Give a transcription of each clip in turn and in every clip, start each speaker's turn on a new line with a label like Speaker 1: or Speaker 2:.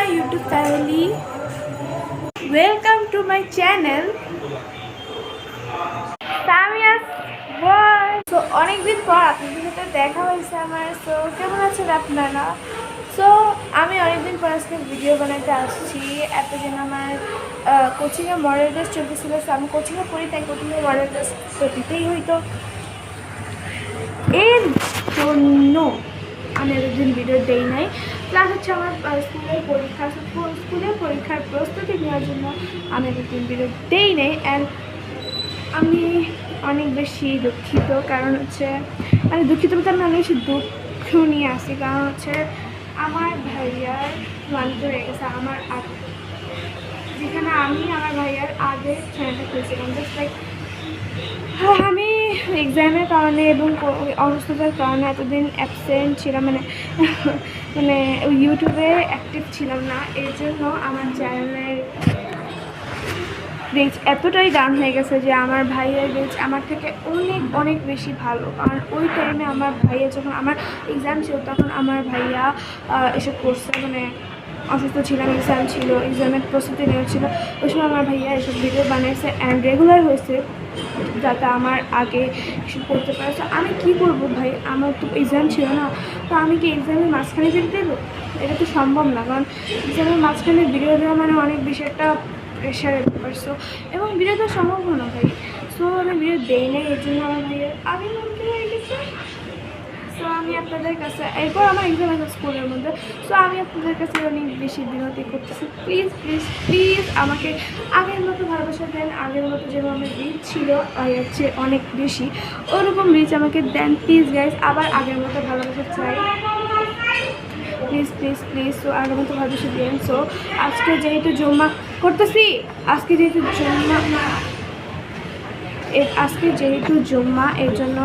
Speaker 1: my YouTube family. Welcome to my channel. Samia's World. So অনেকদিন পর আপনাদের সাথে দেখা হয়েছে আমার। সো কেমন আছেন আপনারা? সো আমি অনেকদিন পর আজকে ভিডিও বানাতে আসছি। এতদিন আমার কোচিংয়ে মডেল টেস্ট চলতেছিল। সো আমি কোচিংয়ে পড়ি, তাই কোচিংয়ে মডেল টেস্ট তো দিতেই হইতো। এর জন্য আমি এতদিন ভিডিও দেই নাই। প্লাস হচ্ছে আমার স্কুলের পরীক্ষার প্রস্তুতি নেওয়ার জন্য আমি এতদিন ভিডিও দেই নাই। অ্যান্ড আমি অনেক বেশি দুঃখিত, কারণ হচ্ছে মানে দুঃখিত বলতে আমি অনেক বেশি দুঃখ নিয়ে আসি। কারণ হচ্ছে আমার ভাইয়ার মানিত হয়ে গেছে আমার আগে, যেখানে আমি আমার ভাইয়ার আগে চ্যানেলটা খুঁজছিলাম। জাস্ট লাইক আমি এক্সামের কারণে এবং অসুস্থতার কারণে এতদিন অ্যাবসেন্ট ছিলাম, মানে ইউটিউবে অ্যাক্টিভ ছিলাম না। এর জন্য আমার চ্যানেলের রিচ এতটাই ডাউন হয়ে গেছে যে আমার ভাইয়ের রিচ আমার থেকে অনেক অনেক বেশি ভালো। কারণ ওই টাইমে আমার ভাইয়া, যখন আমার এক্সাম ছিল তখন আমার ভাইয়া এসব করছে, মানে অসুস্থ ছিলাম, এক্সাম ছিল, এক্সামের প্রস্তুতি নেওয়া ছিল। ওই সময় আমার ভাইয়া এসব ভিডিও বানিয়েছে অ্যান্ড রেগুলার হয়েছে, যাতে আমার আগে এসব করতে পারে। তো আমি কী করবো ভাই, আমার তো এক্সাম ছিল না। তো আমি কি এক্সামের মাঝখানে ভিডিও দেবো? এটা তো সম্ভব না, কারণ এক্সামের মাঝখানে ভিডিও দেওয়া মানে অনেক বেশি একটা প্রেশারের ব্যাপার। সো এবং ভিডিও তো সম্ভব না ভাই। সো আমি ভিডিও দেই নাই, এর জন্য আমার ভাইয়ের আগে মন্ত্রী হয়ে গেছে। সো আমি আপনাদের কাছে, এরপর আমার এক্সাম আছে স্কুলের মধ্যে। সো আমি আপনাদের কাছে অনেক বেশি বিনতি করতেছি, প্লিজ প্লিজ প্লিজ আমাকে আগের মতো ভালোবাসা দেন। আগের মতো যেরকম আমার রিচ ছিল হচ্ছে অনেক বেশি, ওরকম রিচ আমাকে দেন প্লিজ গাইজ। আবার আগের মতো ভালোবাসা চাই, প্লিজ প্লিজ প্লিজ। সো আগের মতো ভালোবাসা দেন। সো আজকে যেহেতু জমা করতেছি, আজকে যেহেতু জুম্মা, এর জন্য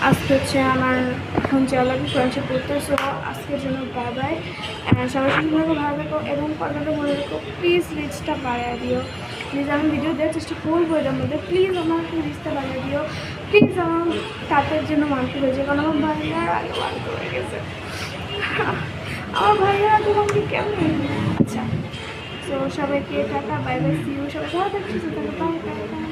Speaker 1: আজকে হচ্ছে আমার এখন যাওয়া লাগবে ফ্রেন্ডশিপ করতে। সো আজকের জন্য বাই বাই। সবাই সুন্দরভাবে ভালো থেকো এবং কথাটা মনে রেখো, প্লিজ রিচটা বাড়িয়ে দিও। প্লিজ আমি ভিডিও দেওয়ার চেষ্টা করবো এটার মধ্যে, প্লিজ আমাকে রিচটা বাড়িয়ে দিও। প্লিজ আমার তাদের জন্য মানতে হয়েছে, কারণ আমার ভাইয়ার আগে মানতে হয়ে গেছে। আমার ভাইয়ার আগে মানতে কেমন? আচ্ছা, সো সবাইকে tata, bye bye, see you. সবাই ভালো থাকছে, বাই বাই বাই।